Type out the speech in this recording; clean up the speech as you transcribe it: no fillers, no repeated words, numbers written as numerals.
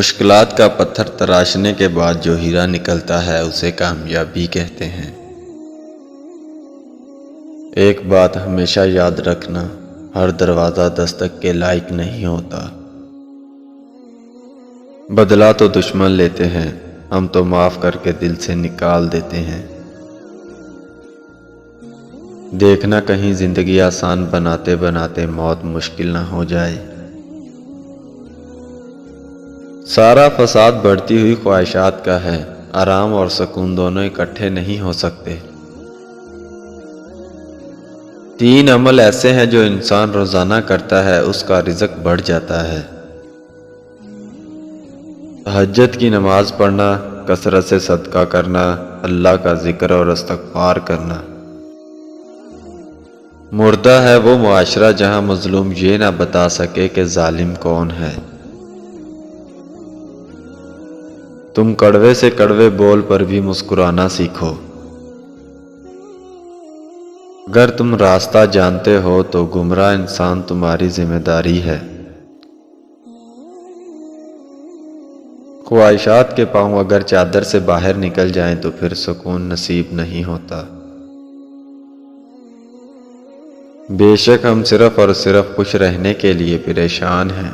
مشکلات کا پتھر تراشنے کے بعد جو ہیرا نکلتا ہے اسے کامیابی کہتے ہیں۔ ایک بات ہمیشہ یاد رکھنا، ہر دروازہ دستک کے لائق نہیں ہوتا۔ بدلہ تو دشمن لیتے ہیں، ہم تو معاف کر کے دل سے نکال دیتے ہیں۔ دیکھنا کہیں زندگی آسان بناتے بناتے موت مشکل نہ ہو جائے۔ سارا فساد بڑھتی ہوئی خواہشات کا ہے، آرام اور سکون دونوں اکٹھے نہیں ہو سکتے۔ 3 عمل ایسے ہیں جو انسان روزانہ کرتا ہے اس کا رزق بڑھ جاتا ہے۔ تہجد کی نماز پڑھنا، کثرت سے صدقہ کرنا، اللہ کا ذکر اور استغفار کرنا۔ مردہ ہے وہ معاشرہ جہاں مظلوم یہ نہ بتا سکے کہ ظالم کون ہے۔ تم کڑوے سے کڑوے بول پر بھی مسکرانا سیکھو۔ اگر تم راستہ جانتے ہو تو گمراہ انسان تمہاری ذمہ داری ہے۔ خواہشات کے پاؤں اگر چادر سے باہر نکل جائیں تو پھر سکون نصیب نہیں ہوتا۔ بے شک ہم صرف اور صرف خوش رہنے کے لیے پریشان ہیں۔